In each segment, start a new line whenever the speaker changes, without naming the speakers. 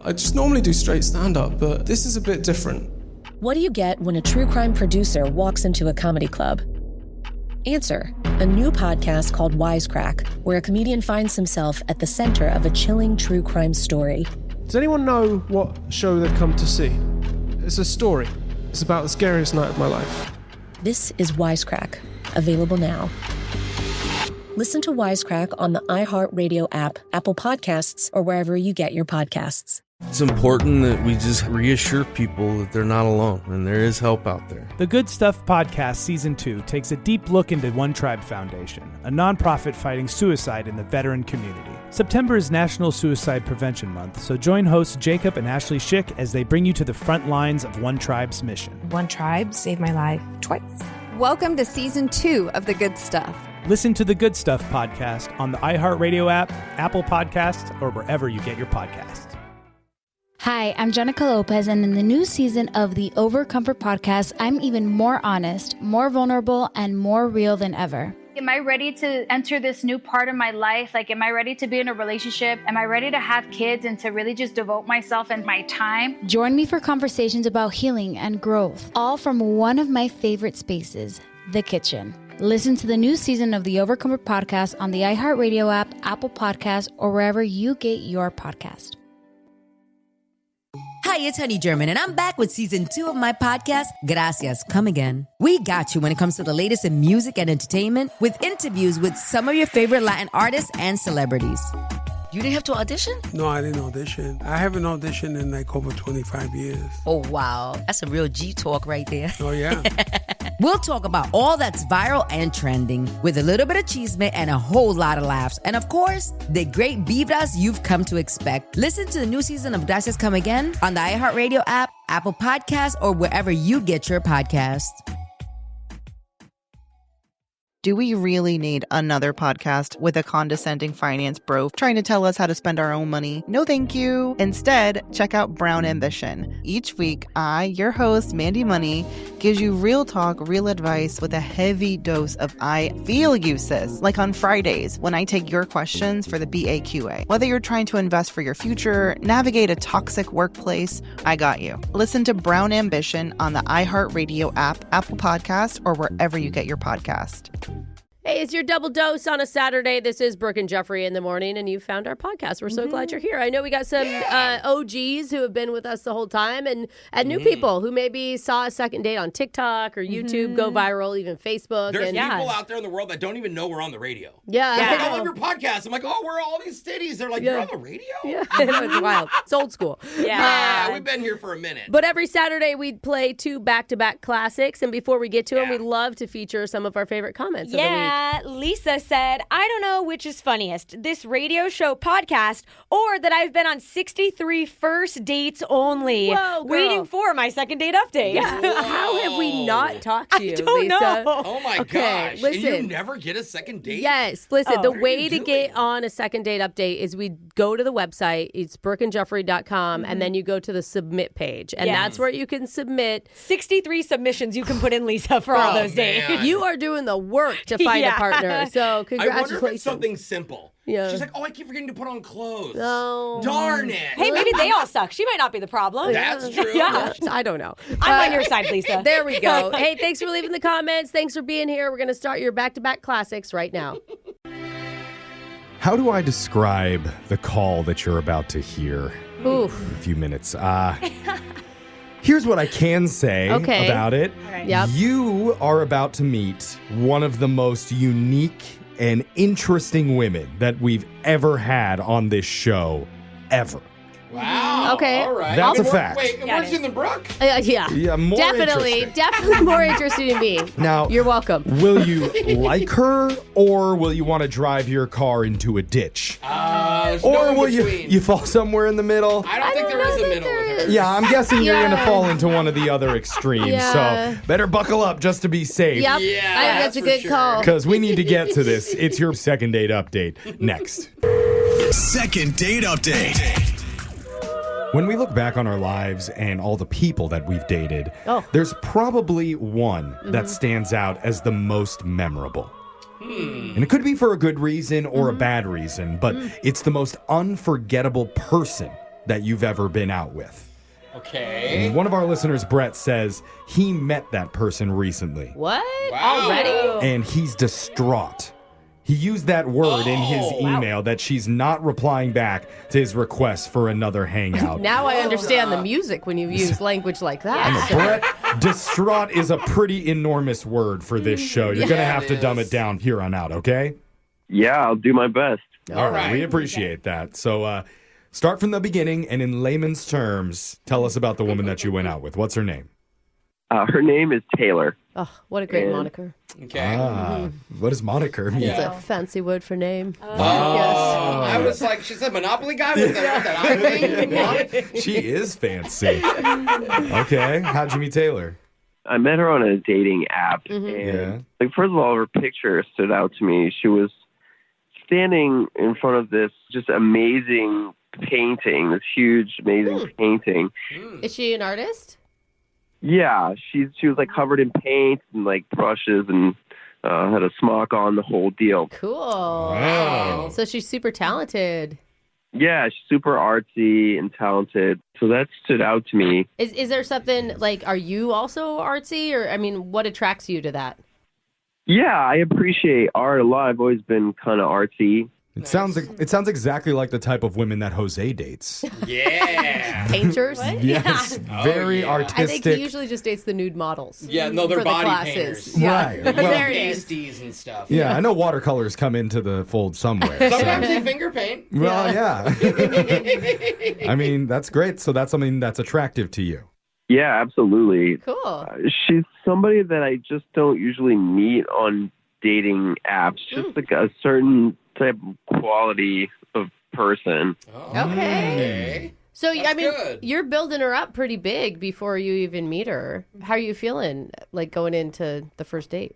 I just normally do straight stand-up, but this is a bit different.
What do you get when a true crime producer walks into a comedy club? Answer, a new podcast called Wisecrack, where a comedian finds himself at the center of a chilling true crime story.
Does anyone know what show they've come to see? It's a story. It's about the scariest night of my life.
This is Wisecrack, available now. Listen to Wisecrack on the iHeartRadio app, Apple Podcasts, or wherever you get your podcasts.
It's important that we just reassure people that they're not alone and there is help out there.
The Good Stuff Podcast Season 2 takes a deep look into One Tribe Foundation, a nonprofit fighting suicide in the veteran community. September is National Suicide Prevention Month, so join hosts Jacob and Ashley Schick as they bring you to the front lines of One Tribe's mission.
One Tribe saved my life twice.
Welcome to Season 2 of The Good Stuff.
Listen to the Good Stuff Podcast on the iHeartRadio app, Apple Podcasts, or wherever you get your podcasts.
Hi, I'm Jenica Lopez, and in the new season of the Overcomfort podcast, I'm even more honest, more vulnerable, and more real than ever.
Am I ready to enter this new part of my life? Like, am I ready to be in a relationship? Am I ready to have kids and to really just devote myself and my time?
Join me for conversations about healing and growth, all from one of my favorite spaces, the kitchen. Listen to the new season of the Overcomfort podcast on the iHeartRadio app, Apple Podcasts, or wherever you get your podcast.
Hi, it's Honey German, and I'm back with season 2 of my podcast, Gracias, Come Again. We got you when it comes to the latest in music and entertainment with interviews with some of your favorite Latin artists and celebrities. You didn't have to audition?
No, I didn't audition. I haven't auditioned in like over 25 years.
Oh, wow. That's a real G talk right there.
Oh, yeah.
We'll talk about all that's viral and trending with a little bit of chisme and a whole lot of laughs. And of course, the great vibras you've come to expect. Listen to the new season of Gracias Come Again on the iHeartRadio app, Apple Podcasts, or wherever you get your podcasts.
Do we really need another podcast with a condescending finance bro trying to tell us how to spend our own money? No, thank you. Instead, check out Brown Ambition. Each week, I, your host, Mandy Money, gives you real talk, real advice with a heavy dose of I feel you, sis. Like on Fridays, when I take your questions for the BAQA. Whether you're trying to invest for your future, navigate a toxic workplace, I got you. Listen to Brown Ambition on the iHeartRadio app, Apple Podcasts, or wherever you get your podcast.
Hey, it's your double dose on a Saturday. This is Brooke and Jeffrey in the morning, and you found our podcast. We're so glad you're here. I know we got some OGs who have been with us the whole time, and new people who maybe saw a second date on TikTok or YouTube go viral, even Facebook.
There's people out there in the world that don't even know we're on the radio.
Yeah.
Like, I love your podcast. I'm like, oh, we're all these cities. They're like, you're on the radio?
Yeah, it's wild. It's old school.
Yeah, we've been here for a minute.
But every Saturday, we play 2 back-to-back classics, and before we get to them, we love to feature some of our favorite comments of the week.
Lisa said, I don't know which is funniest, this radio show podcast or that I've been on 63 first dates only.
Whoa, girl.
Waiting for my second date update.
Yeah. How have we not talked to you,
I don't
Lisa?
know.
Oh my gosh.
Listen.
And you never get a second date?
Yes. Listen, the way to get on a second date update is we go to the website. It's brookeandjeffrey.com, and then you go to the submit page. And that's where you can submit
63 submissions you can put in, Lisa, for all those days.
You are doing the work to find a partner. So congratulations.
I wonder if it's something simple.
Yeah.
She's like, oh, I keep forgetting to put on clothes.
No.
Darn it.
Hey, maybe they all suck. She might not be the problem.
That's true.
Yeah. I don't know.
I'm on your side, Lisa.
There we go. Hey, thanks for leaving the comments. Thanks for being here. We're going to start your back-to-back classics right now.
How do I describe the call that you're about to hear in a few minutes? Here's what I can say about it.
Right. Yep.
You are about to meet one of the most unique and interesting women that we've ever had on this show, ever.
Wow.
Okay.
All right.
That's a fact.
Wait, more interesting than Brooke?
Yeah, more
Definitely more interesting to me.
Now,
you're welcome.
Will you like her, or will you want to drive your car into a ditch? Or will you fall somewhere in the middle?
I don't think there is a middle with her.
Yeah, I'm guessing you're going to fall into one of the other extremes.
Yeah.
So better buckle up just to be safe.
Yep.
Yeah,
I think that's a good call.
Because we need to get to this. It's your second date update next.
Second date update.
When we look back on our lives and all the people that we've dated, there's probably one that stands out as the most memorable. And it could be for a good reason or a bad reason, but it's the most unforgettable person that you've ever been out with.
Okay.
And one of our listeners, Brett, says he met that person recently.
What?
Wow.
Already?
And he's distraught. He used that word in his email that she's not replying back to his request for another hangout.
Now I understand the music when you use language like that.
Brett, distraught is a pretty enormous word for this show. You're going to have to dumb it down here on out, okay?
Yeah, I'll do my best.
All right. We appreciate that. So start from the beginning and in layman's terms, tell us about the woman that you went out with. What's her name?
Her name is Taylor.
Oh, what a great moniker.
Okay.
What does moniker mean?
It's a fancy word for name.
Oh, I was like, she's a Monopoly guy with that eye thing.
She is fancy. Okay. How'd you meet Taylor?
I met her on a dating app. And first of all, her picture stood out to me. She was standing in front of this just amazing painting, this huge, amazing painting.
Is she an artist?
Yeah, she was like covered in paint and like brushes and had a smock on, the whole deal.
Cool.
Wow.
So she's super talented.
Yeah, she's super artsy and talented. So that stood out to me.
Is there something like, are you also artsy? Or, I mean, what attracts you to that?
Yeah, I appreciate art a lot. I've always been kind of artsy.
It sounds exactly like the type of women that Jose dates.
Yeah.
Painters?
Yes, very artistic.
I think he usually just dates the nude models.
Yeah, no, they're
for
body
the
painters.
classes. Yeah.
Right. Well,
There it is.
Pasties and stuff.
Yeah, I know watercolors come into the fold somewhere.
Sometimes they finger paint.
Well, yeah. I mean, that's great. So that's something that's attractive to you.
Yeah, absolutely.
Cool.
She's somebody that I just don't usually meet on dating apps. Just like a certain type of quality of person.
Okay. So, I mean,
good.
you're building her up pretty big before you even meet her. How are you feeling, like, going into the first date?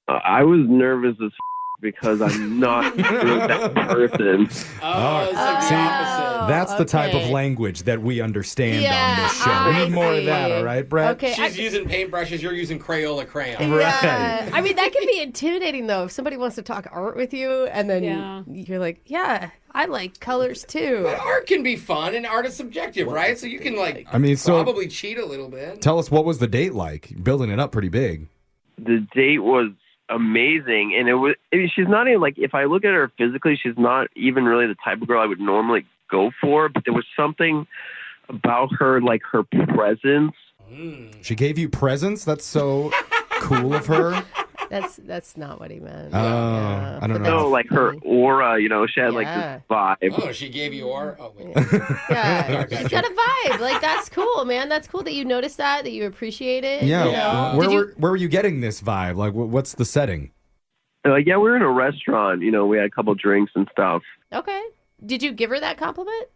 I was nervous as because I'm not that person.
Oh, it's like the opposite.
That's the type of
okay.
language that we understand
Yeah,
on this show.
I
We need more of
see.
that, all right, Brett?
Okay.
She's using paintbrushes, you're using Crayola crayons.
Right.
I mean, that can be intimidating, though. If somebody wants to talk art with you, and then you're like, yeah, I like colors, too.
But art can be fun, and art is subjective, right? So you can, like,
I mean, so
probably cheat a little bit.
tell us, what was the date like? You're building it up pretty big.
The date was amazing, and she's not even like, if I look at her physically, she's not even really the type of girl I would normally go for, but there was something about her, like her presence.
She gave you presents? That's so cool of her.
That's not what he meant.
I don't know.
No, like her aura, she had like
Yeah.
this vibe.
Oh, she gave you art? Oh, wait.
Yeah, she's got a vibe. Like, that's cool, man. That's cool that you noticed that you appreciate it.
Yeah.
You know?
Where were you getting this vibe? Like, what's the setting?
Yeah, we were in a restaurant. We had a couple drinks and stuff.
Okay. Did you give her that compliment?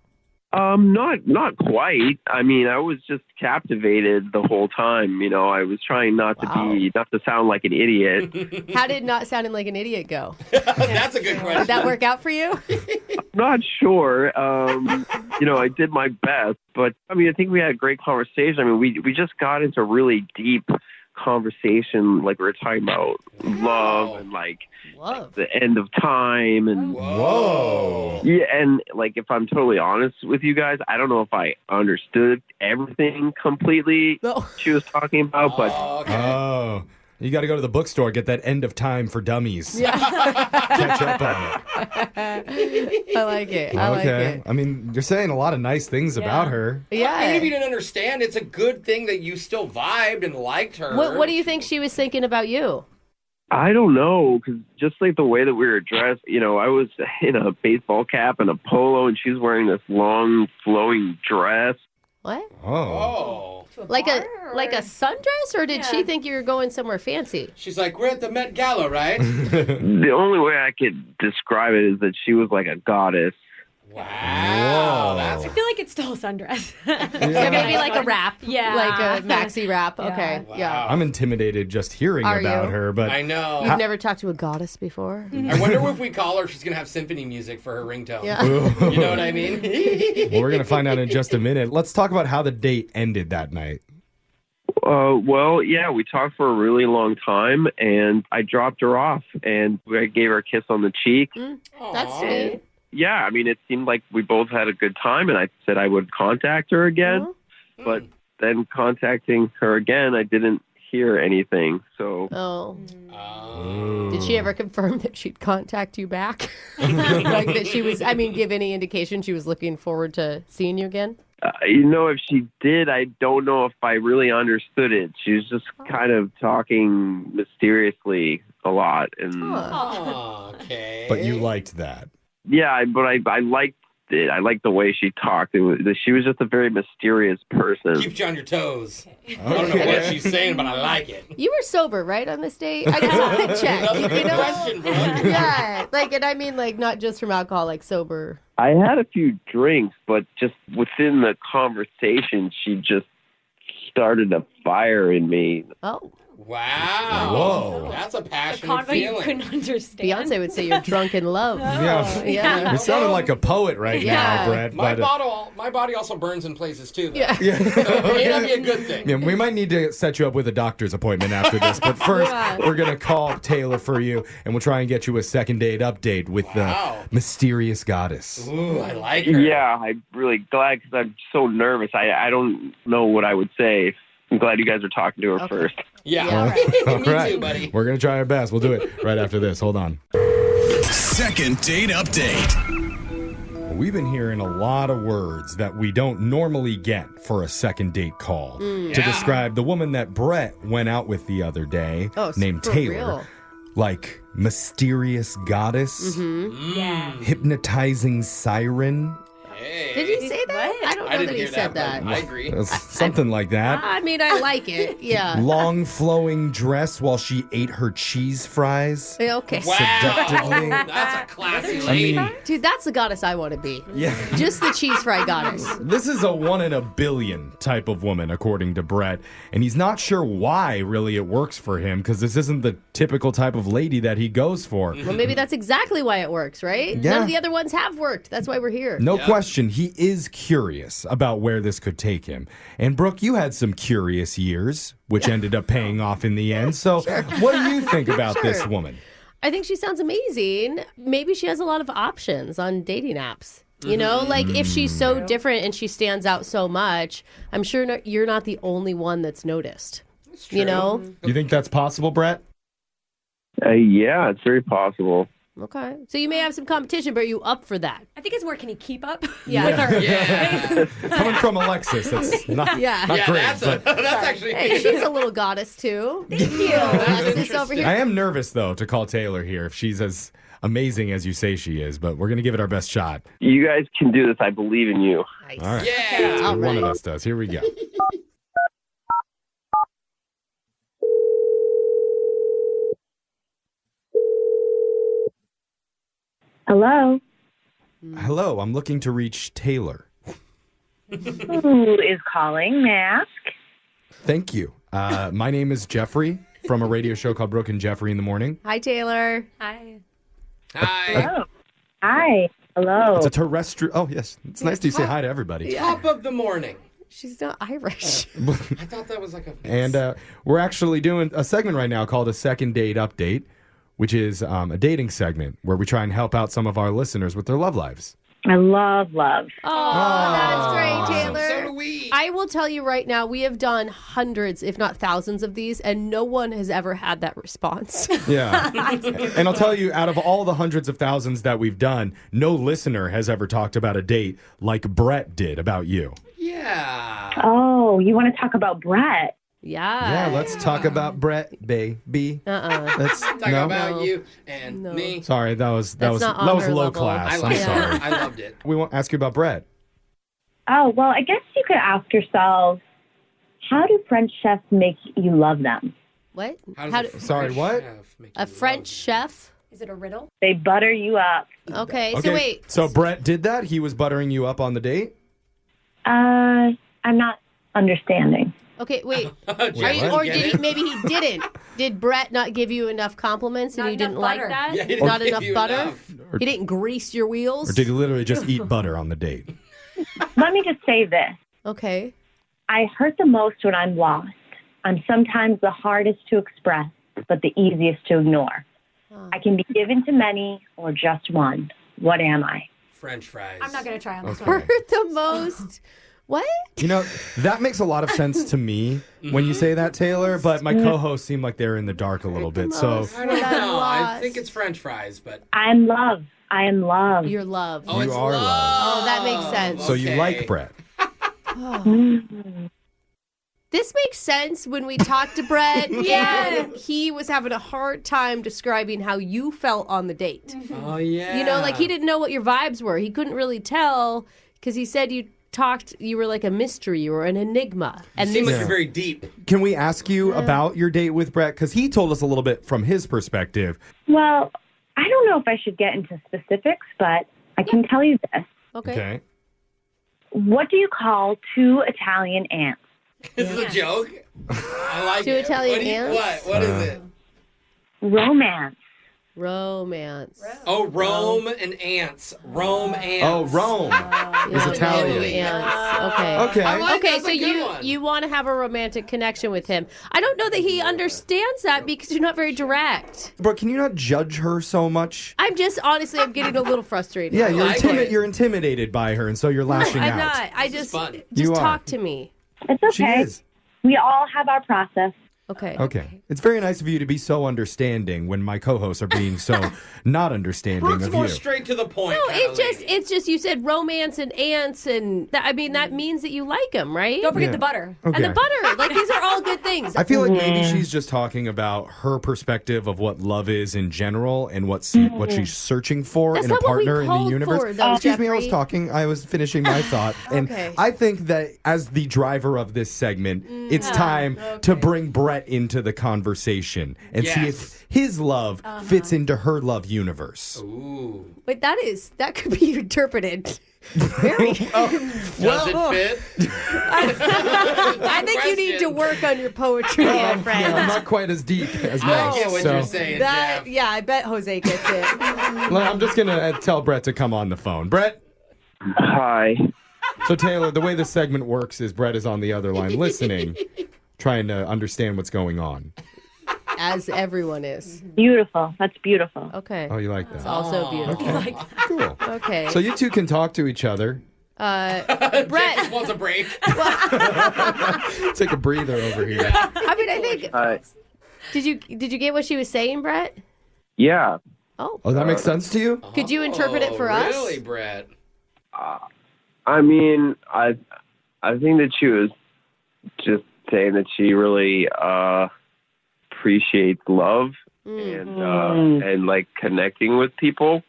Not quite. I mean, I was just captivated the whole time. I was trying not to sound like an idiot.
How did not sounding like an idiot go?
That's a good question.
Did that work out for you?
I'm not sure. I did my best, but I mean, I think we had a great conversation. I mean, we just got into really deep conversation, like we were talking about love and like the end of time and yeah, and like, if I'm totally honest with you guys, I don't know if I understood everything completely she was talking about, but
you got to go to the bookstore, get that End of Time for Dummies. Catch up on it.
I like it. I like it.
I mean, you're saying a lot of nice things about her.
Yeah.
Even if you didn't understand, it's a good thing that you still vibed and liked her.
What do you think she was thinking about you?
I don't know, because just like the way that we were dressed, I was in a baseball cap and a polo, and she was wearing this long flowing dress.
What?
Oh.
Like a sundress, or did she think you were going somewhere fancy?
She's like, we're at the Met Gala, right?
The only way I could describe it is that she was like a goddess.
Wow.
I feel like it's still a sundress.
Yeah, maybe like a wrap.
Yeah.
Like a maxi wrap. Okay. Yeah.
I'm intimidated just hearing about her, but
I know.
You've never talked to a goddess before?
I wonder if we call her, she's going to have symphony music for her ringtone.
Yeah.
You know what I mean?
Well, we're going to find out in just a minute. Let's talk about how the date ended that night.
Well, yeah, we talked for a really long time, and I dropped her off, and I gave her a kiss on the cheek.
That's sweet.
yeah, I mean, it seemed like we both had a good time, and I said I would contact her again. But then contacting her again, I didn't hear anything. So.
Did she ever confirm that she'd contact you back? Like that she was, give any indication she was looking forward to seeing you again?
If she did, I don't know if I really understood it. She was just kind of talking mysteriously a lot. And
okay.
But you liked that.
Yeah, but I liked it. I liked the way she talked. She was just a very mysterious person.
Keeps you on your toes. I don't know what she's saying, but I like it.
You were sober, right, on this date? I just want to check.
That's a good question, bro.
Yeah, not just from alcohol, like sober.
I had a few drinks, but just within the conversation, she just started a fire in me.
Oh.
Wow.
Whoa.
That's a passionate feeling.
You couldn't understand.
Beyonce would say you're drunk in love.
Yeah. You sounded like a poet right now, Brett.
My body also burns in places too, though.
Yeah.
So it may not be a good thing.
Yeah, we might need to set you up with a doctor's appointment after this. But first, we're going to call Taylor for you, and we'll try and get you a second date update with the mysterious goddess.
Ooh, I like her.
Yeah, I'm really glad because I'm so nervous. I don't know what I would say. I'm glad you guys are talking to her first.
Yeah.
All
Me
right.
too, buddy.
We're going to try our best. We'll do it right after this. Hold on.
Second date update.
We've been hearing a lot of words that we don't normally get for a second date call to describe the woman that Brett went out with the other day, named
for
Taylor.
real.
Like mysterious goddess, hypnotizing siren.
Did he say that? I don't know that he said that.
I agree.
Something like that.
I like it. Yeah.
Long flowing dress while she ate her cheese fries.
Okay.
Seductively.
That's a classy lady.
Dude, that's the goddess I want to be.
Yeah.
Just the cheese fry goddess.
This is a 1 in a billion type of woman, according to Brett. And he's not sure why really it works for him, because this isn't the typical type of lady that he goes for.
Well, maybe that's exactly why it works, right?
Yeah.
None of the other ones have worked. That's why we're here.
No question, he is curious about where this could take him. And Brooke, you had some curious years, which ended up paying off in the end. So what do you think about this woman?
I think she sounds amazing. Maybe she has a lot of options on dating apps. You know, like if she's so different and she stands out so much, I'm sure you're not the only one that's noticed. You know?
You think that's possible, Brett?
Yeah, it's very possible.
Okay. So you may have some competition, but are you up for that?
I think it's more, can he keep up with
Yeah.
her?
Yeah.
Coming from Alexis, that's not great.
That's actually...
Hey, she's a little goddess too. Thank you. Alexis over here.
I am nervous, though, to call Taylor here if she's as amazing as you say she is, but we're going to give it our best shot.
You guys can do this. I believe in you.
Nice.
All right.
Yeah.
All
One of
right.
us does. Here we go.
Hello.
Hello, I'm looking to reach Taylor.
Who is calling? May I ask?
Thank you. My name is Jeffrey from a radio show called Brooke and Jeffrey in the Morning.
Hi, Taylor.
Hi.
Hi.
Oh. Hi. Hello.
It's a terrestrial. Oh, yes. It's nice to say hi to everybody.
Top of the morning.
She's not Irish.
I thought that was like a...
And we're actually doing a segment right now called a second date update, which is a dating segment where we try and help out some of our listeners with their love lives.
I love love.
Oh, that's great, Taylor.
So do we.
I will tell you right now, we have done hundreds, if not thousands of these, and no one has ever had that response.
Yeah. And I'll tell you, out of all the hundreds of thousands that we've done, no listener has ever talked about a date like Brett did about you.
Yeah.
Oh, you want to talk about Brett?
Yeah.
Yeah, let's talk about Brett, baby. Let's
Talk about you and me.
Sorry, that was
not on
low
her level.
class.
I
I'm
loved
sorry.
it. I loved it.
We won't ask you about Brett.
Oh, well, I guess you could ask yourself, how do French chefs make you love them?
What?
Sorry, what?
A French chef?
Is it a riddle?
They butter you up.
Okay, so wait.
So Brett did that? He was buttering you up on the date?
I'm not understanding.
Okay, wait.
What?
Or maybe he didn't. Did Brett not give you enough compliments and
Not
you didn't
enough
like
butter.
that?
Yeah, he didn't
Not
give
enough
you
butter?
enough.
He didn't grease your wheels?
Or did he literally just eat butter on the date?
Let me just say this.
Okay.
I hurt the most when I'm lost. I'm sometimes the hardest to express, but the easiest to ignore. I can be given to many or just one. What am I?
French fries.
I'm not going to try on this
Okay.
one.
The most. What?
You know, that makes a lot of sense to me when you say that, Taylor, but my co-hosts seem like they're in the dark a little bit. So
I don't know. I think it's French fries, but
I'm love. I am love.
You're love.
oh,
you
it's
are love.
Oh, that makes sense.
So you like Brett.
This makes sense when we talked to Brett.
Yeah.
And he was having a hard time describing how you felt on the date.
Oh yeah.
You know, like he didn't know what your vibes were. He couldn't really tell because he said you were like a mystery, you were an enigma.
And
And
seemed
this
like you're very deep.
Can we ask you about your date with Brett? Because he told us a little bit from his perspective.
Well, I don't know if I should get into specifics, but I can tell you this.
Okay.
What do you call two Italian ants?
Is this a joke? I like
Two
it.
Italian ants?
What is it?
Romance.
Romance.
Oh, Rome and ants. Rome ants.
Oh, Rome is Italian.
Ants. Okay.
Okay.
I like
Okay,
that's
so
a good one.
you want to have a romantic connection with him. I don't know that he understands that because you're not very direct.
But can you not judge her so much?
I'm just, honestly, I'm getting a little frustrated.
Yeah,
like
you're intimidated by her, and so you're lashing
I'm
out.
not. I
This is
just
fun.
You are.
talk to me.
It's okay.
She is.
We all have our process.
Okay.
Okay. It's very nice of you to be so understanding when my co-hosts are being so not understanding
Brooke's
of
more
you.
straight to the point.
No,
kinda lady.
it's just you said romance and ants, and that means that you like him, right?
Don't forget
Yeah.
the butter.
Okay.
And the butter, like these are all good things.
I feel like maybe she's just talking about her perspective of what love is in general and what she's searching for
That's
in a
not what we
partner in the
called
universe.
for, though,
Excuse me, I was
Jeffrey.
talking. I was finishing my thought. And
Okay.
I think that as the driver of this segment, it's time to bring Brett into the conversation and see if his love fits into her love universe.
Ooh.
Wait, that could be interpreted. Very.
Does it fit?
I think you need to work on your poetry, my friend.
I'm not quite as deep as
I
Max.
get what
so
you're saying, Jeff.
Yeah, I bet Jose gets it.
I'm just going to tell Brett to come on the phone. Brett?
Hi.
So, Taylor, the way this segment works is Brett is on the other line listening, trying to understand what's going on.
As everyone is.
Beautiful. That's beautiful.
Okay.
Oh, you like that?
It's also beautiful.
Okay. Cool.
Okay.
So you two can talk to each other.
Brett
Brett.
just wants a break.
Take a breather over here.
I mean, I think.
Hi.
Did you get what she was saying, Brett?
Yeah.
Oh.
Oh, that makes sense to you?
Could you interpret it for us?
Really, Brett?
I mean, I think that she was just saying that she really appreciates love and like connecting with people.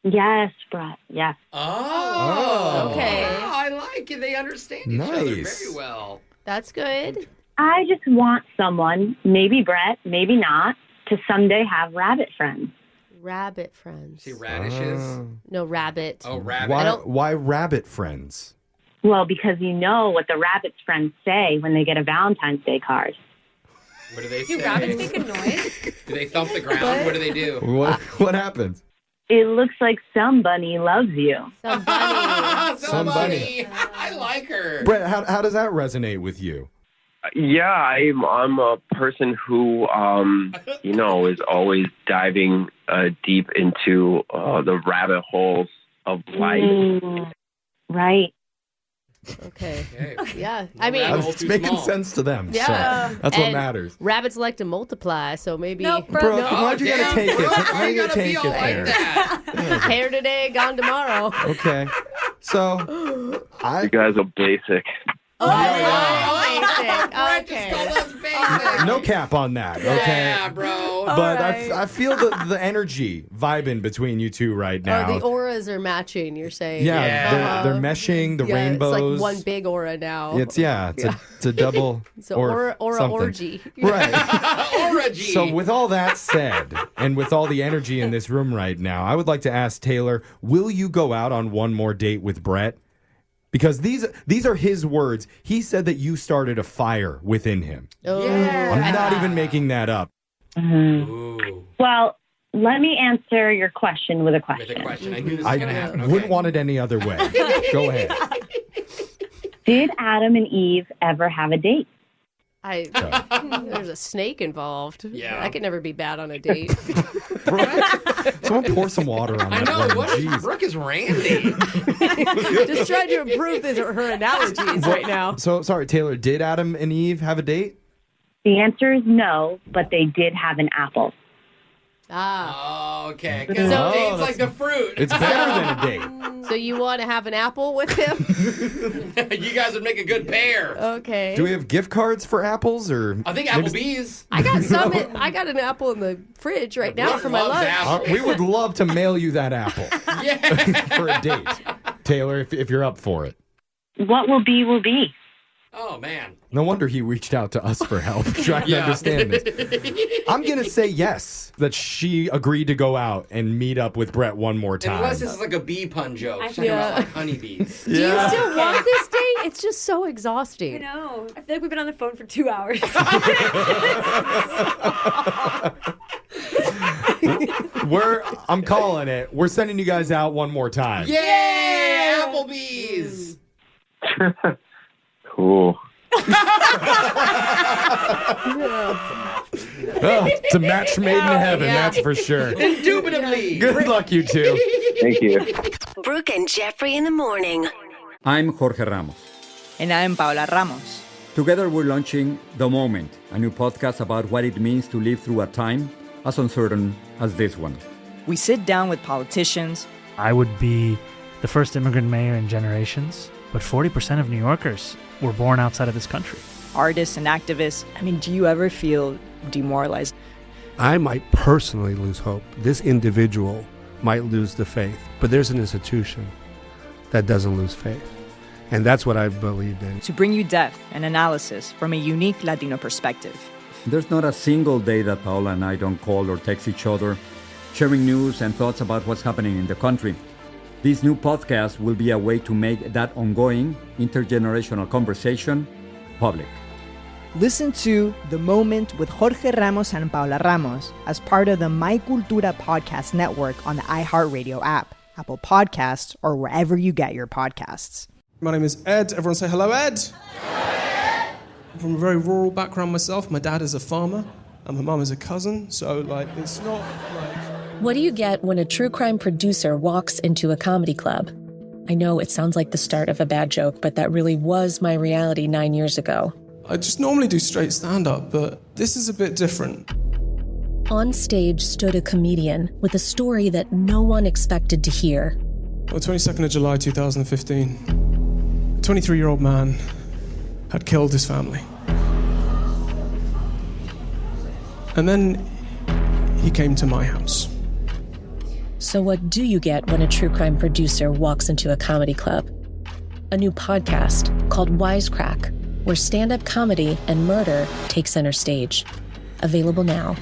Yes, Brett. Yes.
Oh.
Okay.
Wow, I like it. They understand each other
Nice.
very well.
That's good.
I just want someone, maybe Brett, maybe not, to someday have rabbit friends.
Rabbit friends.
See radishes?
No, rabbit.
Oh, rabbit.
Why rabbit friends?
Well, because you know what the rabbit's friends say when they get a Valentine's Day card.
What do they
Do
say?
rabbits make a noise?
Do they thump the ground? What do they do?
What happens?
It looks like somebody loves you.
Somebody. I like her.
Brett, how does that resonate with you?
Yeah, I'm a person who, is always diving deep into the rabbit holes of life.
Right.
Okay.
Okay.
Yeah. I mean,
It's making sense to them.
Yeah.
So that's what
And
matters.
Rabbits like to multiply, so maybe.
Nope,
Bro,
no.
why'd you gotta take it? Why you gotta take it there?
Hair today, gone tomorrow.
Okay. So,
You guys are basic.
Okay.
no cap on that, okay?
Yeah, bro.
But
right.
I feel the energy vibing between you two right now.
Oh, the auras are matching, you're saying.
yeah, they're meshing, the
Yeah,
rainbows.
It's like one big aura now.
It's a double
So
or
aura
something.
orgy.
Right.
Orgy.
So with all that said, and with all the energy in this room right now, I would like to ask Taylor, will you go out on one more date with Brett? Because these are his words. He said that you started a fire within him.
Oh.
I'm not even making that up.
Ooh.
Well, let me answer your question with a question.
With a question. I knew this was going to happen.
I
Okay.
wouldn't want it any other way. Go ahead.
Did Adam and Eve ever have a date?
There's a snake involved.
Yeah.
I could never be bad on a date.
Someone pour some water on that.
I know. What is
Jeez.
Brooke is randy.
Just trying to improve her analogies right now.
So, sorry, Taylor, did Adam and Eve have a date?
The answer is no, but they did have an apple.
Ah.
Oh, okay.
So-
Date's like the fruit.
It's better than a date.
So you want to have an apple with him?
You guys would make a good pair.
Okay.
Do we have gift cards for apples or?
I think
maybe-
Applebee's.
I got some. I got an apple in the fridge right now for my lunch.
We would love to mail you that apple for a date, Taylor, if you're up for it.
What will be, will be.
Oh, man.
No wonder he reached out to us for help trying to understand this. I'm going to say yes, that she agreed to go out and meet up with Brett one more time.
Unless this is like a bee pun joke. She's talking about like honeybees.
Do you still want this date? It's just so exhausting.
I know. I feel like we've been on the phone for 2 hours.
I'm calling it. We're sending you guys out one more time.
Yay! Applebee's!
Cool.
It's a match made in heaven, that's for sure.
Indubitably.
Good luck, you two.
Thank you.
Brooke and Jeffrey in the morning.
I'm Jorge Ramos.
And I'm Paula Ramos.
Together we're launching The Moment, a new podcast about what it means to live through a time as uncertain as this one.
We sit down with politicians.
I would be the first immigrant mayor in generations, but 40% of New Yorkers were born outside of this country.
Artists and activists. I mean, do you ever feel demoralized?
I might personally lose hope. This individual might lose the faith, but there's an institution that doesn't lose faith. And that's what I've believed in.
To bring you depth and analysis from a unique Latino perspective.
There's not a single day that Paola and I don't call or text each other, sharing news and thoughts about what's happening in the country. This new podcast will be a way to make that ongoing intergenerational conversation public.
Listen to The Moment with Jorge Ramos and Paula Ramos as part of the My Cultura podcast network on the iHeartRadio app, Apple Podcasts, or wherever you get your podcasts.
My name is Ed. Everyone say hello, Ed. I'm from a very rural background myself. My dad is a farmer and my mum is a cousin, so it's not like...
What do you get when a true crime producer walks into a comedy club? I know it sounds like the start of a bad joke, but that really was my reality 9 years ago.
I just normally do straight stand-up, but this is a bit different.
On stage stood a comedian with a story that no one expected to hear.
On the 22nd of July 2015, a 23-year-old man had killed his family. And then he came to my house.
So what do you get when a true crime producer walks into a comedy club? A new podcast called Wisecrack, where stand-up comedy and murder take center stage. Available now.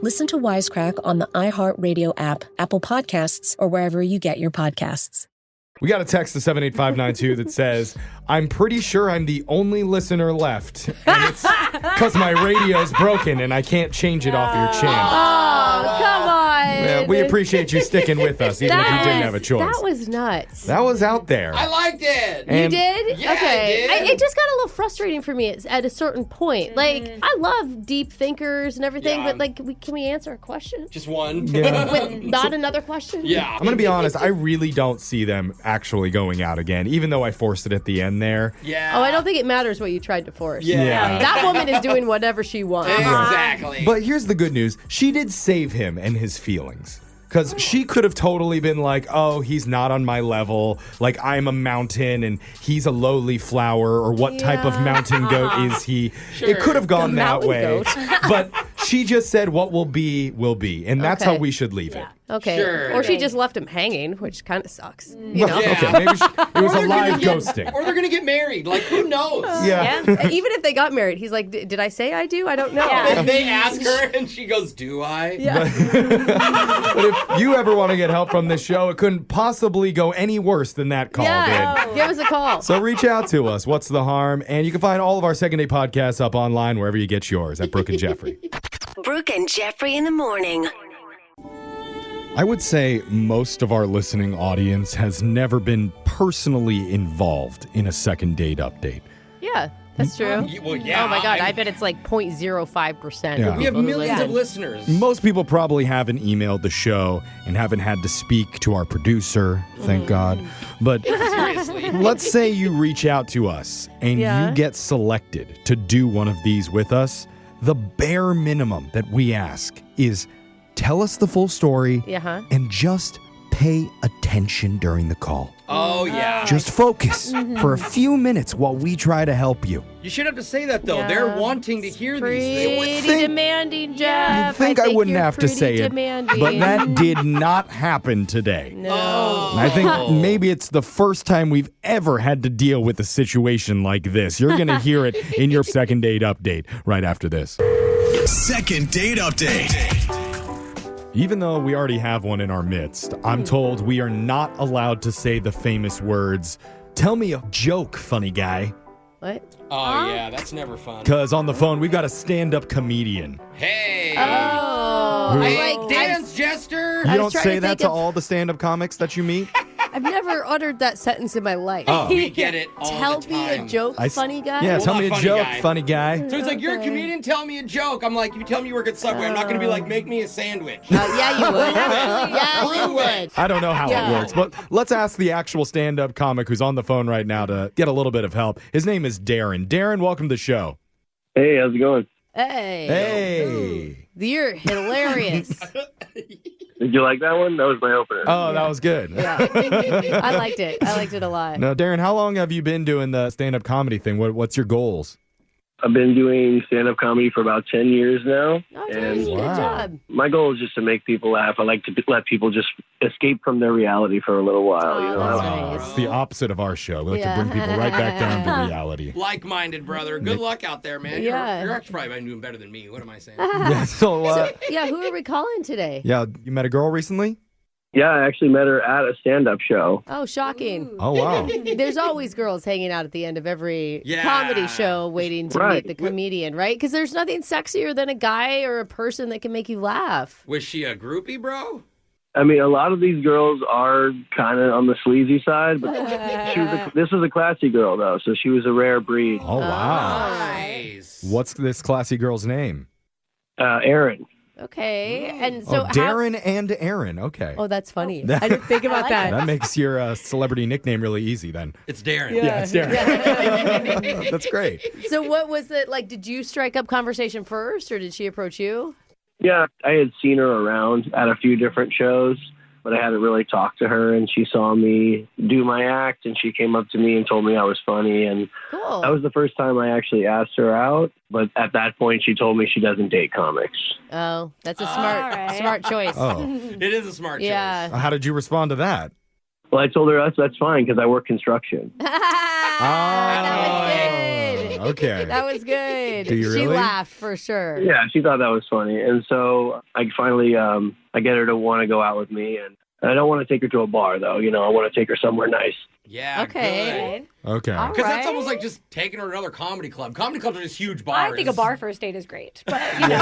Listen to Wisecrack on the iHeartRadio app, Apple Podcasts, or wherever you get your podcasts.
We got a text to 78592 that says, I'm pretty sure I'm the only listener left. And it's because my radio's broken and I can't change it off your channel.
Oh, come on.
Yeah, we appreciate you sticking with us, even if you didn't have a choice.
That was nuts.
That was out there.
I liked it.
And-
You did?
Yeah,
okay.
I did.
It just got a little frustrating for me at a certain point. Like, I love deep thinkers and everything,
Yeah.
but can we answer a question?
Just one.
Yeah.
With not another question?
Yeah.
I'm going to be honest, I really don't see them actually going out again, even though I forced it at the end there.
Yeah.
Oh, I don't think it matters what you tried to force.
Yeah.
That woman is doing whatever she wants.
Exactly.
But here's the good news. She did save him and his feelings. Because she could have totally been like, oh, he's not on my level. Like, I'm a mountain and he's a lowly flower. Or what type of mountain goat is he?
Sure.
It could have gone that
mountain
way.
goat.
But she just said, what will be, will be. And that's
Okay.
how we should leave it.
Okay.
Sure.
Or she just left him hanging, which kind of sucks. You know?
Yeah.
Okay, maybe it was
Or
a
they're
live
gonna get-
ghosting.
Or they're going to get married. Like, who knows?
Yeah.
Even if they got married, he's like, did I say I do? I don't know.
And they ask her, and she goes, do I?
Yeah.
But if you ever want to get help from this show, it couldn't possibly go any worse than that call did.
Give us a call.
So reach out to us. What's the harm? And you can find all of our second day podcasts up online wherever you get yours at Brooke and Jeffrey.
Brooke and Jeffrey in the morning.
I would say most of our listening audience has never been personally involved in a second date update.
Yeah. That's true.
Well, yeah.
Oh my God, I bet it's like 0.05%.
Yeah.
of
We have
people who
millions of
listen.
listeners.
Most people probably haven't emailed the show and haven't had to speak to our producer, thank God. But
Seriously.
let's say you reach out to us and
Yeah.
you get selected to do one of these with us. The bare minimum that we ask is tell us the full story
Yeah.
and just pay attention during the call.
Oh, yeah.
Just focus
Mm-hmm.
for a few minutes while we try to help you.
You should have to say that, though.
Yeah.
They're wanting to hear these
Pretty
things.
demanding, Jeff.
You'd think I wouldn't
you're
have to
pretty
say
demanding.
it, but that did not happen today.
No.
And I think maybe it's the first time we've ever had to deal with a situation like this. You're going to hear it in your second date update right after this.
Second date update.
Even though we already have one in our midst, I'm told we are not allowed to say the famous words, "Tell me a joke, funny guy."
What?
Oh, yeah, that's never fun.
Because on the phone, we've got a stand-up comedian.
Hey.
Oh.
Who-
I like dance jester.
You don't
trying
say
to
that
think
to
of-
all the stand-up comics that you meet?
I've never uttered that sentence in my life.
Oh.
We get it all
Tell
the
me a
time.
joke, funny guy?
Yeah,
Well,
tell
not
me a
funny
joke,
guy.
funny guy.
So it's like, you're a comedian, tell me a joke. I'm like, if you tell me you work at Subway, I'm not going to be like, make me a sandwich.
Yeah, you would. Yeah, you would.
I don't know how
Yeah.
it works, but let's ask the actual stand-up comic who's on the phone right now to get a little bit of help. His name is Darren. Darren, welcome to the show.
Hey, how's it going?
Hey.
Hey.
You're hilarious.
Did you like that one? That was my opener.
Oh, that was good.
Yeah. I liked it. I liked it a lot.
Now, Darren, how long have you been doing the stand-up comedy thing? What's your goals?
I've been doing stand-up comedy for about 10 years now.
Oh,
and
good job.
my goal is just to make people laugh. I like to let people just escape from their reality for a little while. You know?
that's nice.
It's the opposite of our show. We like
Yeah.
to bring people right back down to reality.
Like-minded, brother. Good luck out there, man.
Yeah.
You're actually probably doing better than me. What am I saying?
Yeah, so,
Yeah, who are we calling today?
yeah, you met a girl recently?
Yeah, I actually met her at a stand-up show.
Oh, shocking.
Oh, wow.
There's always girls hanging out at the end of every
Yeah.
comedy show waiting to
Right.
meet the comedian, right? Because there's nothing sexier than a guy or a person that can make you laugh.
Was she a groupie, bro?
I mean, a lot of these girls are kind of on the sleazy side, but this was a classy girl, though, so she was a rare breed.
Oh, wow.
Nice.
What's this classy girl's name?
Erin.
Okay. And so
oh, Darren and Aaron. Okay.
Oh, that's funny. I didn't think about that.
That makes your celebrity nickname really easy then.
It's Darren.
Yeah, it's Darren. That's great.
So what was it like? Did you strike up conversation first or did she approach you?
Yeah, I had seen her around at a few different shows, but I hadn't really talked to her, and she saw me do my act, and she came up to me and told me I was funny, and
Cool.
that was the first time I actually asked her out, but at that point she told me she doesn't date comics.
Oh, that's a smart choice.
Oh.
It is a smart choice.
Yeah.
How did you respond to that?
Well, I told her that's fine because I work construction.
That was good.
Okay.
That was good.
Do you
She
really?
laughed for sure.
Yeah, she thought that was funny, and so I finally I get her to want to go out with me, and I don't want to take her to a bar though. You know, I want to take her somewhere nice.
Yeah.
Okay.
Okay.
Because that's almost like just taking her to another comedy club. Comedy clubs are just huge bars.
I think a bar first date is great, but you know,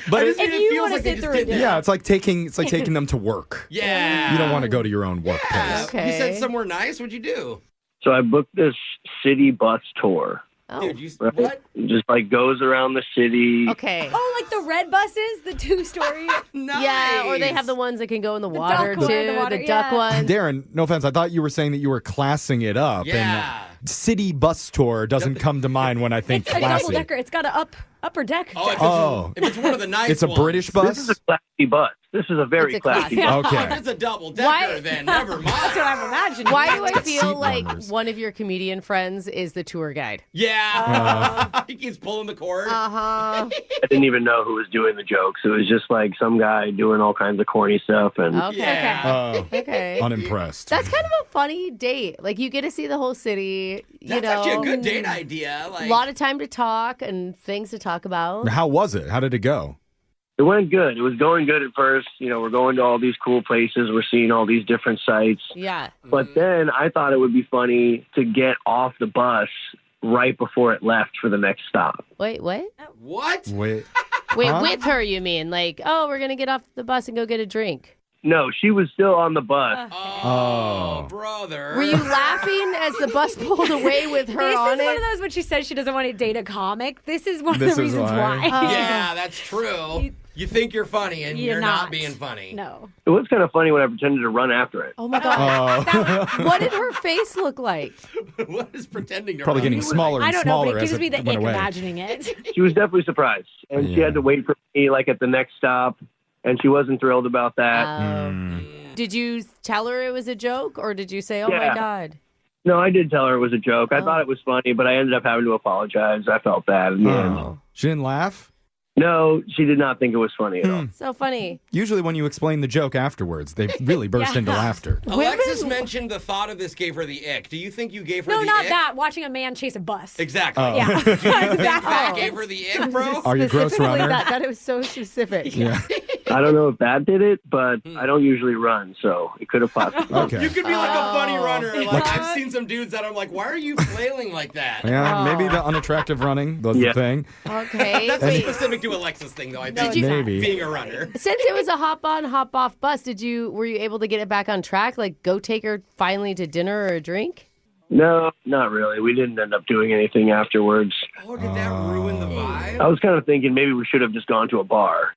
But
if
it
you
feels
want to
like they
sit
just
through
did
it,
that.
yeah, it's like taking them to work.
Yeah.
You don't want to go to your own workplace.
Okay.
You said somewhere nice. What'd you do?
So I booked this city bus tour.
Oh.
Dude, you
Right?
what?
Just like goes around the city.
Okay.
oh, like the red buses, the 2-story.
Nice.
Yeah, or they have the ones that can go in the water
duck
too.
one, the water,
the duck
yeah.
ones.
Darren, no offense, I thought you were saying that you were classing it up.
Yeah.
And city bus tour doesn't come to mind when I think
It's a
classy.
double decker. It's got a upper deck.
Oh, if it's one of the nice
It's a
ones.
British bus?
This is a classy bus. This is a very
It's a
classy
classy-
bus.
Okay.
If it's a double decker,
Why-
then never mind.
That's what I'm imagining.
Why do I
got
feel
seat
like
warmers.
one of your comedian friends is the tour guide?
Yeah. He keeps pulling the cord.
Uh-huh.
I didn't even know who was doing the jokes. It was just like some guy doing all kinds of corny stuff. And
Okay.
Yeah.
Okay.
Unimpressed.
That's kind of a funny date. Like you get to see the whole city. You
That's
know,
actually a good date idea.
a
Like,
lot of time to talk and things to talk about.
How was it? How did it go?
it went good. It was going good at first. You know, we're going to all these cool places. We're seeing all these different sites.
Yeah.
But then I thought it would be funny to get off the bus right before it left for the next stop.
Wait, what?
what?
Wait.
Wait,
Huh?
with her, you mean? Like, oh, we're going to get off the bus and go get a drink.
No, she was still on the bus.
Oh, brother.
Were you laughing as the bus pulled away with her
This
on
is
it?
one of those when she says she doesn't want to date a comic. This is one of
This
the
is
reasons
why.
why.
Yeah, that's true. You think you're funny, and you're not being funny.
No.
It was kind of funny when I pretended to run after it.
Oh my God.
Oh.
What did her face look like?
What is pretending to
Probably
run?
getting smaller
I
and
don't know,
smaller
but it
as
gives me the
it
ick
went away.
imagining it.
She was definitely surprised, and she
Yeah.
had to wait for me like at the next stop, and she wasn't thrilled about that.
Did you tell her it was a joke, or did you say, "Oh my
Yeah.
God"?
No, I did tell her it was a joke. I thought it was funny, but I ended up having to apologize. I felt bad in the end.
She didn't laugh?
No, she did not think it was funny at all.
So funny.
Usually when you explain the joke afterwards, they really burst into laughter.
Alexis mentioned the thought of this gave her the ick. Do you think you gave her
No,
the
not
ick?
that. Watching a man chase a bus.
Exactly.
Oh.
Yeah.
Do you think that gave her the ick, bro?
Are you a gross
Specifically
runner?
that it was so specific.
Yeah.
I don't know if that did it, but I don't usually run, so it could have possibly.
Okay.
You could be like a funny runner. Like I've seen some dudes that I'm like, why are you flailing like that?
Yeah, maybe the unattractive running was
Yeah.
the thing.
Okay.
That's a
wait.
specific to Alexis thing, though. I
No,
think
it's
Maybe.
being a runner.
Since it was a hop on, hop off bus, were you able to get it back on track? Like go take her finally to dinner or a drink?
No, not really. We didn't end up doing anything afterwards.
Oh, did that ruin the vibe?
I was kind of thinking maybe we should have just gone to a bar.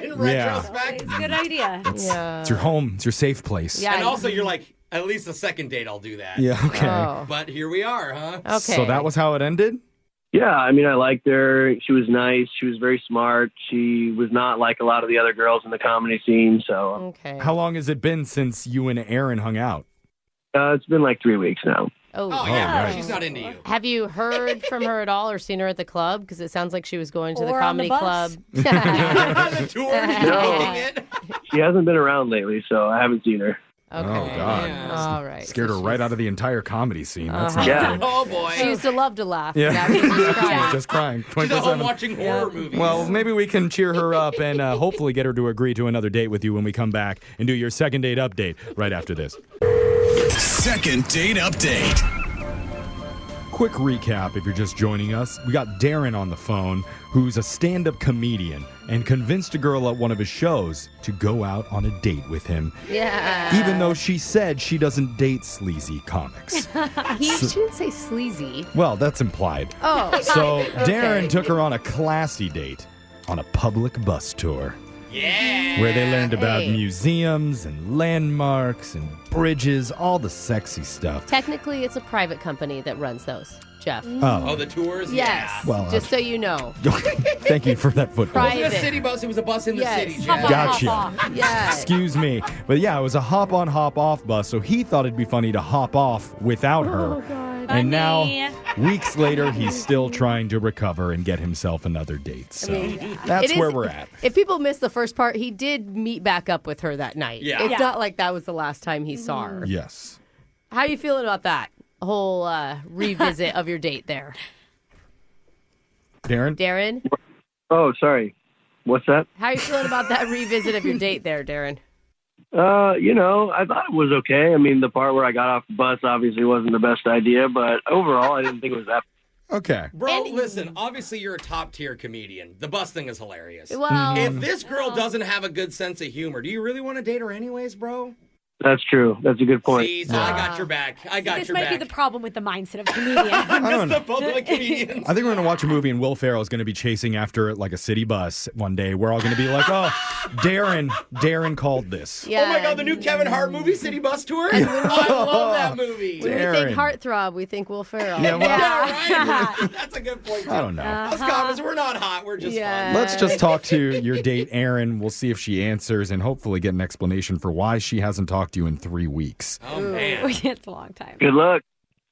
In retrospect.
It's a good idea.
It's your home. It's your safe place.
Yeah.
And also, you're like, at least the second date, I'll do that.
Yeah, okay.
Oh.
But here we are, huh?
Okay.
So that was how it ended?
Yeah, I mean, I liked her. She was nice. She was very smart. She was not like a lot of the other girls in the comedy scene. So
Okay.
How long has it been since you and Aaron hung out?
it's been like 3 weeks now.
Oh,
Oh,
yeah.
right.
She's not into you.
Have you heard from her at all or seen her at the club? Because it sounds like she was going to the
Or on the
comedy
bus.
club.
The tour, she's
No.
booking it.
She hasn't been around lately, so I haven't seen her.
Okay.
Oh, God.
All right.
Scared her right out of the entire comedy scene. That's
Uh-huh.
not
Yeah.
good.
Oh, boy.
She used to love to laugh.
Yeah.
Now she's just crying.
Just crying.
She's at home
24/7.
watching horror movies.
Well, maybe we can cheer her up and hopefully get her to agree to another date with you when we come back and do your second date update right after this.
Second date update.
Quick recap if you're just joining us. We got Darren on the phone, who's a stand-up comedian and convinced a girl at one of his shows to go out on a date with him,
Yeah.
even though she said she doesn't date sleazy comics.
He shouldn't say sleazy.
Well, that's implied.
Oh.
So Darren
Okay.
took her on a classy date on a public bus tour.
Yeah.
Where they learned about
Hey.
museums and landmarks and bridges, all the sexy stuff.
Technically, it's a private company that runs those, Jeff.
Oh, the tours?
Yes.
Well,
just so you know.
Thank you for that footnote.
It wasn't a
Private.
city bus, it was a bus in the
Yes.
city,
Hop
Jeff.
on,
Gotcha.
hop off. Yes.
Excuse me. But yeah, it was a hop on, hop off bus, so he thought it'd be funny to hop off without her.
Oh, God.
And now,
Funny.
weeks later, he's still trying to recover and get himself another date. So that's
It is-
where we're at.
If people missed the first part, he did meet back up with her that night.
Yeah.
It's
Yeah.
not like that was the last time he saw her.
Yes.
How are you feeling about that whole revisit of your date there?
Darren?
Darren?
Oh, sorry. What's that?
How are you feeling about that revisit of your date there, Darren?
I thought it was okay. I mean, the part where I got off the bus obviously wasn't the best idea, but overall, I didn't think it was that.
Okay.
Bro, listen, obviously you're a top-tier comedian. The bus thing is hilarious.
Well,
If this girl doesn't have a good sense of humor, do you really want to date her anyways, bro?
That's true. That's a good point.
See, so I got your back. I got
This
your
might
back.
be the problem with the mindset of comedians.
I don't know.
Both of the comedians.
I think we're going to watch a movie and Will Ferrell is going to be chasing after like a city bus one day. We're all going to be like, oh, Darren called this.
yeah.
Oh my God, the new Kevin Hart movie, City Bus Tour? I love that movie.
When we
Darren.
think heartthrob, we think Will Ferrell.
Yeah, well,
Yeah, right. That's a good point, too.
I don't know.
Us comics, we're not hot. We're just fun.
Let's just talk to your date, Erin. We'll see if she answers and hopefully get an explanation for why she hasn't talked to you in 3 weeks.
Oh, man.
It's a long time.
Good luck.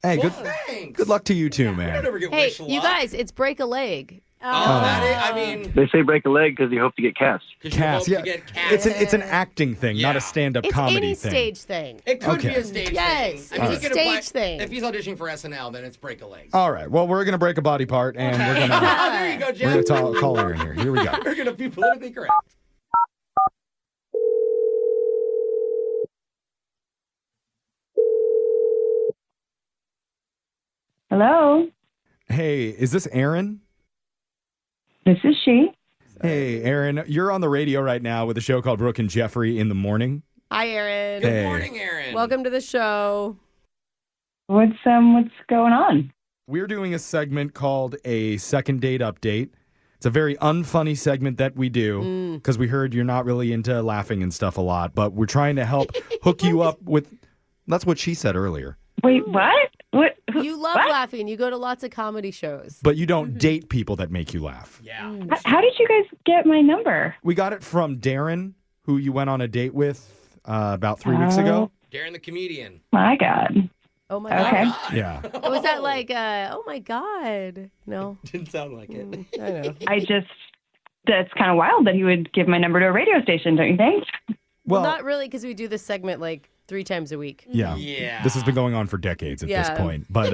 Hey,
Well, thanks.
good luck to you too,
I
man.
never get
Hey,
wish
you
luck.
guys, it's break a leg.
Oh, that is, I mean,
They say break a leg because you hope to get cast.
'cause you
Cast,
hope
yeah.
to get cast.
It's an acting thing, not
Yeah.
a stand-up
It's
comedy
any
thing.
stage thing.
It could
Okay.
be a stage
Yes,
thing. I mean,
it's
he
a
could apply-
stage thing.
If he's auditioning for SNL, then it's break a leg.
All right. Well, we're gonna break a body part, and we're gonna
There you go, Jeff.
call Erin here. Here we go.
We're going to be politically correct.
Hello,
Hey, is this Erin?
this is she.
Hey, Aaron, you're on the radio right now with a show called Brooke and Jeffrey in the morning.
Hi, Aaron.
Hey.
Good morning, Aaron.
Welcome to the show.
What's going on?
We're doing a segment called a second date update. It's a very unfunny segment that we do because we heard you're not really into laughing and stuff a lot, but we're trying to help hook you up with. That's what she said earlier.
Wait, what? What?
You love laughing. You go to lots of comedy shows.
But you don't date people that make you laugh.
Yeah.
How did you guys get my number?
We got it from Darren, who you went on a date with about 3 weeks ago.
Darren the comedian.
My God.
Oh, my
Okay.
God.
Yeah.
Was that like, oh, my God? No.
Didn't sound like it.
I know.
That's kind of wild that he would give my number to a radio station, don't you think?
Well, not really, because we do this segment like 3 times a week.
Yeah. This has been going on for decades at this point. But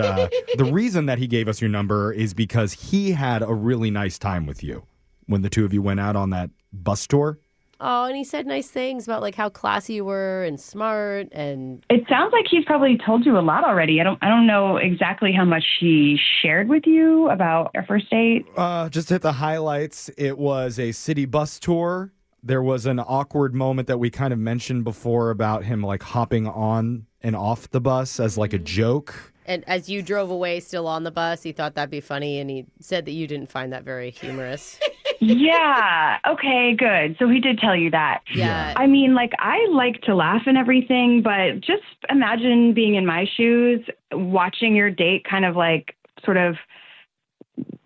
the reason that he gave us your number is because he had a really nice time with you when the two of you went out on that bus tour.
Oh, and he said nice things about like how classy you were and smart and.
It sounds like he's probably told you a lot already. I don't know exactly how much he shared with you about our first date.
Just hit the highlights. It was a city bus tour. There was an awkward moment that we kind of mentioned before about him like hopping on and off the bus as like a joke.
And as you drove away still on the bus, he thought that'd be funny, and he said that you didn't find that very humorous.
Yeah. Okay, good. So he did tell you that.
Yeah.
I mean, like, I like to laugh and everything, but just imagine being in my shoes, watching your date kind of like sort of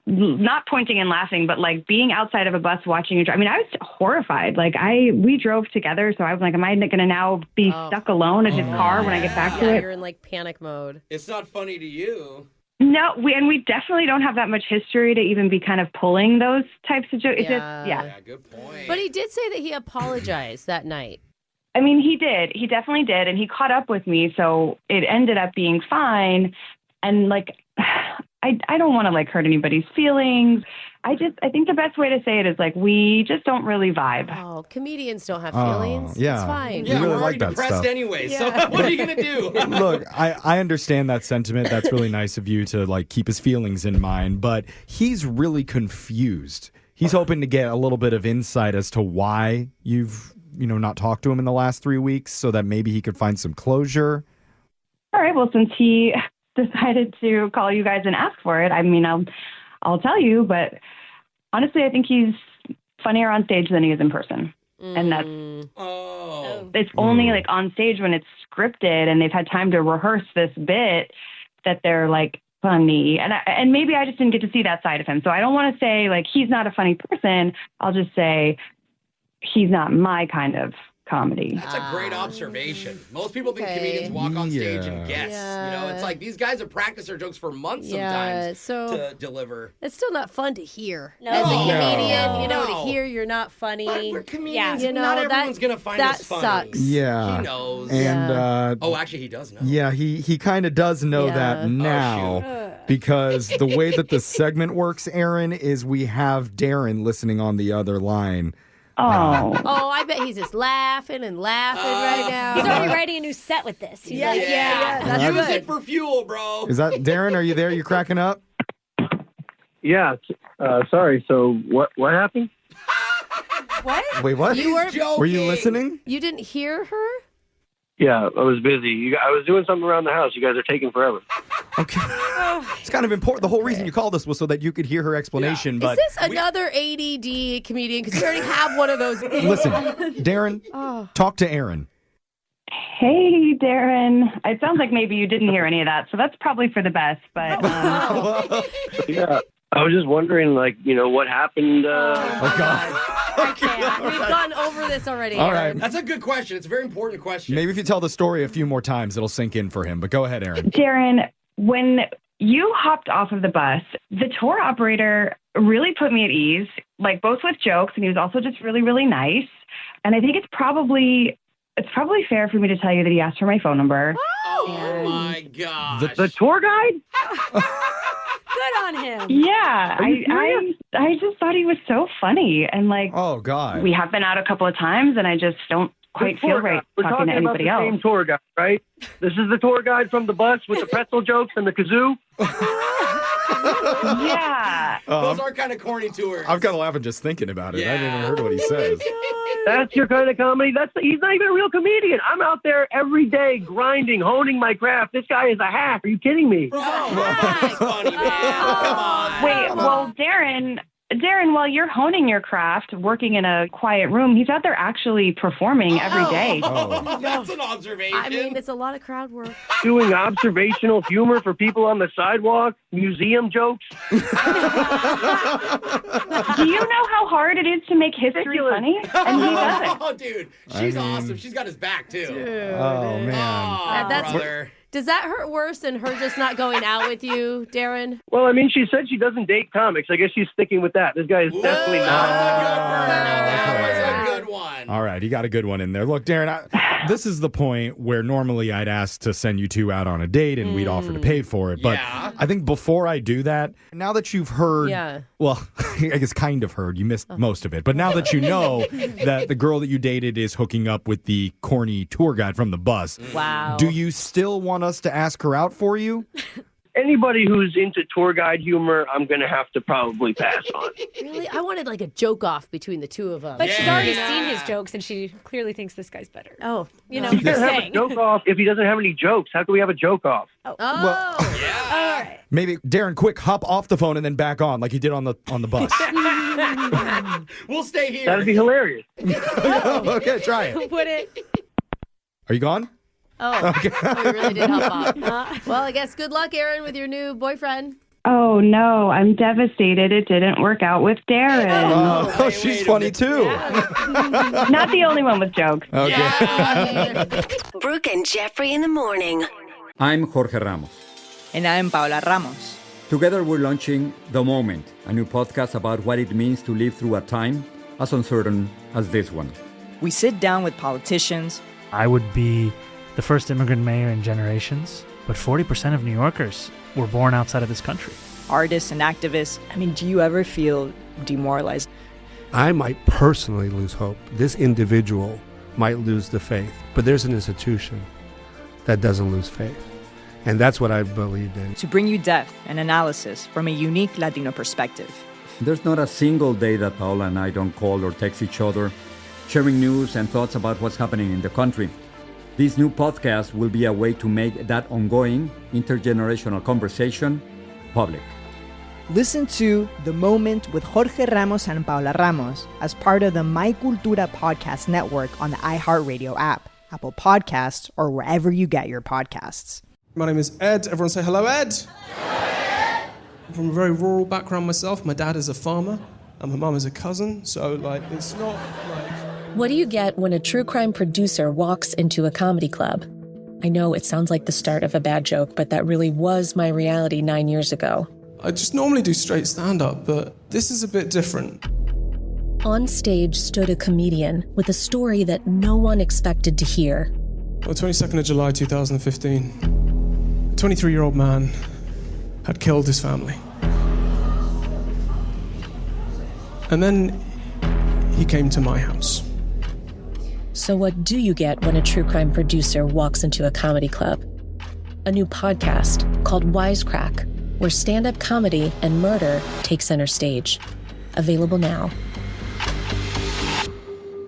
not pointing and laughing, but like being outside of a bus watching you drive. I mean, I was horrified. Like we drove together. So I was like, am I going to now be stuck alone in his car when I get back to it?
You're in like panic mode.
It's not funny to you.
No, we definitely don't have that much history to even be kind of pulling those types of jokes.
Yeah, good point.
But he did say that he apologized that night.
I mean, he did. He definitely did. And he caught up with me. So it ended up being fine. And like, I don't want to like hurt anybody's feelings. I think the best way to say it is like, we just don't really vibe.
Oh, comedians don't have feelings.
yeah.
It's fine.
Yeah,
We're
really
already
like that
depressed
stuff.
anyway, so what are you going to do?
Look, I understand that sentiment. That's really nice of you to like keep his feelings in mind, but he's really confused. He's hoping to get a little bit of insight as to why you've, not talked to him in the last 3 weeks so that maybe he could find some closure.
All right. Well, since he decided to call you guys and ask for it, I mean, I'll tell you, but honestly, I think he's funnier on stage than he is in person. And it's only like on stage when it's scripted and they've had time to rehearse this bit that they're like funny. And maybe I just didn't get to see that side of him. So I don't want to say like he's not a funny person. I'll just say he's not my kind of comedy.
That's a great observation. Most people think comedians walk on stage and guess. It's like these guys have practiced their jokes for months sometimes to deliver.
It's still not fun to hear.
No.
As a comedian,
No.
to hear you're not funny.
But we're comedians.
Yeah.
Not everyone's going to find
that
us funny.
sucks.
Yeah.
He knows.
And
actually, he does know.
Yeah, he kind of does know that now because the way that the segment works, Aaron, is we have Darren listening on the other line.
I bet he's just laughing and laughing right now.
He's already writing a new set with this. He's like,
that's
Use
good.
it for fuel, bro.
Is that Darren? Are you there? You cracking up?
Yeah. Sorry. So what happened?
What?
Wait, what?
You
were you listening?
You didn't hear her?
Yeah, I was busy. I was doing something around the house. You guys are taking forever.
Okay. It's kind of important. The whole reason you called us was so that you could hear her explanation. But
Is this another ADD comedian? Because we already have one of those.
listen, Darren, talk to Aaron.
Hey, Darren. It sounds like maybe you didn't hear any of that, so that's probably for the best. But
Yeah. I was just wondering, what happened.
Oh, God.
We've gone over this already.
All
Aaron.
right.
That's a good question. It's a very important question.
Maybe if you tell the story a few more times, it'll sink in for him. But go ahead, Aaron.
Darren, when you hopped off of the bus, the tour operator really put me at ease, like both with jokes, and he was also just really, really nice. And I think it's probably fair for me to tell you that he asked for my phone number.
Oh my gosh.
The tour guide?
good on him.
Yeah, I just thought he was so funny, and
oh God,
we have been out a couple of times, and I just don't quite feel right
We're
talking to
about
anybody
the
else.
same tour guide, right? This is the tour guide from the bus with the pretzel jokes and the kazoo.
Yeah.
Those are kind of corny tours.
I'm kind of laughing just thinking about it. I haven't even heard what he says.
That's your kind of comedy? He's not even a real comedian. I'm out there every day grinding, honing my craft. This guy is a hack. Are you kidding me?
That's funny, man. Come on.
Wait, well, Darren, while you're honing your craft, working in a quiet room, he's out there actually performing every day.
That's an observation.
I mean, it's a lot of crowd work.
Doing observational humor for people on the sidewalk, museum jokes.
Do you know how hard it is to make history funny? And he does it.
Oh, dude, she's awesome. She's got his back, too.
Dude.
Oh, man.
Oh, brother.
Does that hurt worse than her just not going out with you, Darren?
Well, I mean, she said she doesn't date comics. I guess she's sticking with that. This guy is definitely not.
That was a good one.
All right, he got a good one in there. Look, Darren, this is the point where normally I'd ask to send you two out on a date and we'd offer to pay for it. But I think before I do that, now that you've heard, well, I guess kind of heard, you missed most of it. But now that you know that the girl that you dated is hooking up with the corny tour guide from the bus,
wow.
Do you still want us to ask her out for you?
Anybody who's into tour guide humor, I'm going to have to probably pass on.
Really? I wanted like a joke off between the two of them.
But she's already seen his jokes, and she clearly thinks this guy's better.
Oh,
you know,
He doesn't have a joke off if he doesn't have any jokes. How can we have a joke off?
Oh,
Well,
all right.
maybe Darren, quick, hop off the phone and then back on like you did on the bus.
We'll stay here.
That'd be hilarious.
Okay, try it.
Put it.
Are you gone?
Oh, okay. Oh, you really did help off. Well, I guess good luck, Aaron, with your new boyfriend.
Oh, no, I'm devastated. It didn't work out with Darren.
Oh, she's funny, too.
Not the only one with jokes.
Okay.
Brooke and Jeffrey in the morning.
I'm Jorge Ramos.
And I'm Paula Ramos.
Together we're launching The Moment, a new podcast about what it means to live through a time as uncertain as this one.
We sit down with politicians.
I would be the first immigrant mayor in generations, but 40% of New Yorkers were born outside of this country.
Artists and activists. I mean, do you ever feel demoralized?
I might personally lose hope. This individual might lose the faith, but there's an institution that doesn't lose faith. And that's what I believed in.
To bring you depth and analysis from a unique Latino perspective.
There's not a single day that Paola and I don't call or text each other, sharing news and thoughts about what's happening in the country. This new podcast will be a way to make that ongoing intergenerational conversation public.
Listen to The Moment with Jorge Ramos and Paula Ramos as part of the My Cultura podcast network on the iHeartRadio app, Apple Podcasts, or wherever you get your podcasts.
My name is Ed. Everyone say hello, Ed. I'm from a very rural background myself. My dad is a farmer and my mum is a cousin, so it's not like...
What do you get when a true crime producer walks into a comedy club? I know it sounds like the start of a bad joke, but that really was my reality 9 years ago.
I just normally do straight stand-up, but this is a bit different.
On stage stood a comedian with a story that no one expected to hear.
On the 22nd of July 2015, a 23-year-old man had killed his family. And then he came to my house.
So what do you get when a true crime producer walks into a comedy club? A new podcast called Wisecrack, where stand-up comedy and murder take center stage. Available now.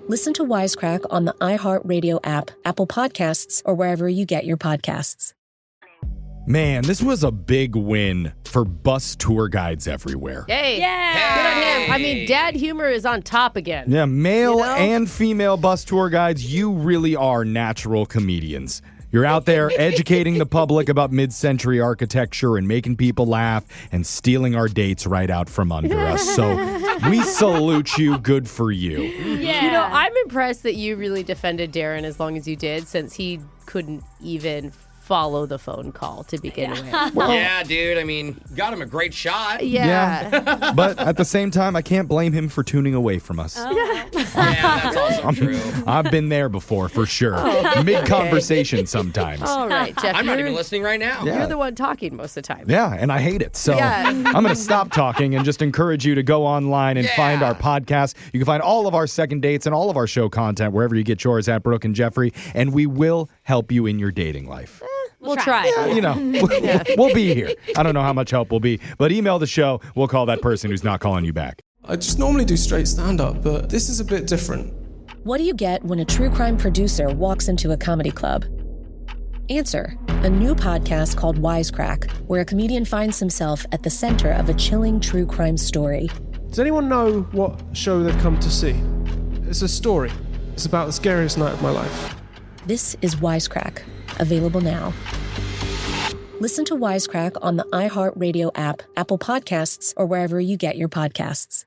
Listen to Wisecrack on the iHeartRadio app, Apple Podcasts, or wherever you get your podcasts.
Man, this was a big win for bus tour guides everywhere.
Hey, good on him. I mean, dad humor is on top again.
Yeah, male and female bus tour guides, you really are natural comedians. You're out there educating the public about mid-century architecture and making people laugh and stealing our dates right out from under us. So we salute you. Good for you.
Yeah. You know, I'm impressed that you really defended Darren as long as you did, since he couldn't even follow the phone call to begin with.
Well, yeah, dude. I mean, got him a great shot.
Yeah.
But at the same time, I can't blame him for tuning away from us.
Yeah, that's also true.
I've been there before, for sure. Mid-conversation sometimes.
All right, Jeff.
I'm not even listening right now.
Yeah.
You're the one talking most of the time.
Yeah, and I hate it. So I'm going to stop talking and just encourage you to go online and find our podcast. You can find all of our second dates and all of our show content wherever you get yours at Brooke and Jeffrey, and we will help you in your dating life.
We'll try.
Yeah, we'll be here. I don't know how much help we'll be, but email the show. We'll call that person who's not calling you back.
I just normally do straight stand-up, but this is a bit different.
What do you get when a true crime producer walks into a comedy club? Answer: a new podcast called Wisecrack, where a comedian finds himself at the center of a chilling true crime story.
Does anyone know what show they've come to see? It's a story. It's about the scariest night of my life.
This is Wisecrack, available now. Listen to Wisecrack on the iHeartRadio app, Apple Podcasts, or wherever you get your podcasts.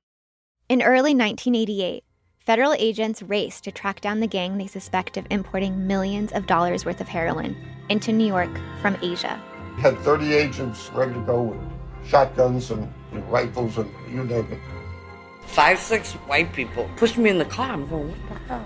In early 1988, federal agents raced to track down the gang they suspect of importing millions of dollars worth of heroin into New York from Asia.
We had 30 agents ready to go with shotguns and rifles and you name it.
5, 6 white people pushed me in the car. I'm going, what the hell?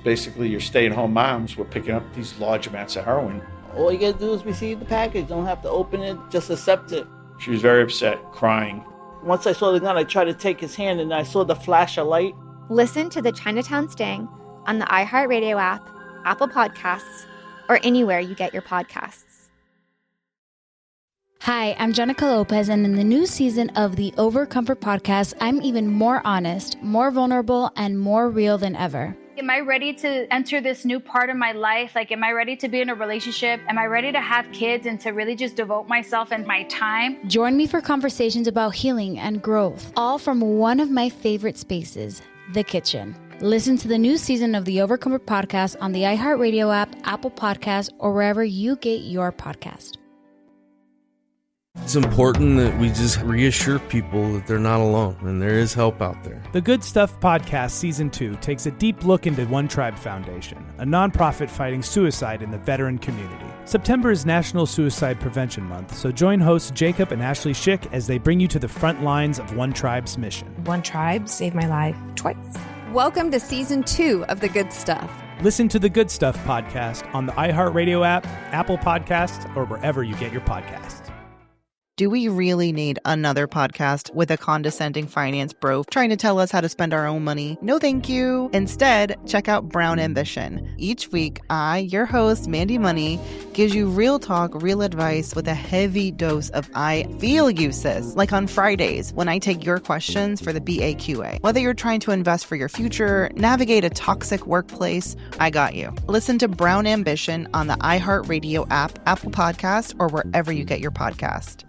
Basically, your stay-at-home moms were picking up these large amounts of heroin.
All you gotta do is receive the package. Don't have to open it, just accept it.
She was very upset, crying.
Once I saw the gun, I tried to take his hand and I saw the flash of light.
Listen to the Chinatown Sting on the iHeartRadio app, Apple Podcasts, or anywhere you get your podcasts.
Hi, I'm Jenica Lopez, and in the new season of the Overcomfort podcast, I'm even more honest, more vulnerable, and more real than ever.
Am I ready to enter this new part of my life? Like, am I ready to be in a relationship? Am I ready to have kids and to really just devote myself and my time?
Join me for conversations about healing and growth, all from one of my favorite spaces, the kitchen. Listen to the new season of the Overcomfort podcast on the iHeartRadio app, Apple Podcasts, or wherever you get your podcast.
It's important that we just reassure people that they're not alone and there is help out there.
The Good Stuff Podcast Season 2 takes a deep look into One Tribe Foundation, a nonprofit fighting suicide in the veteran community. September is National Suicide Prevention Month, so join hosts Jacob and Ashley Schick as they bring you to the front lines of One Tribe's mission.
One Tribe saved my life twice. Welcome to Season 2 of The Good Stuff.
Listen to the Good Stuff Podcast on the iHeartRadio app, Apple Podcasts, or wherever you get your podcasts.
Do we really need another podcast with a condescending finance bro trying to tell us how to spend our own money? No, thank you. Instead, check out Brown Ambition. Each week, your host, Mandy Money, gives you real talk, real advice with a heavy dose of I feel you, sis. Like on Fridays, when I take your questions for the BAQA. Whether you're trying to invest for your future, navigate a toxic workplace, I got you. Listen to Brown Ambition on the iHeartRadio app, Apple Podcast, or wherever you get your podcast.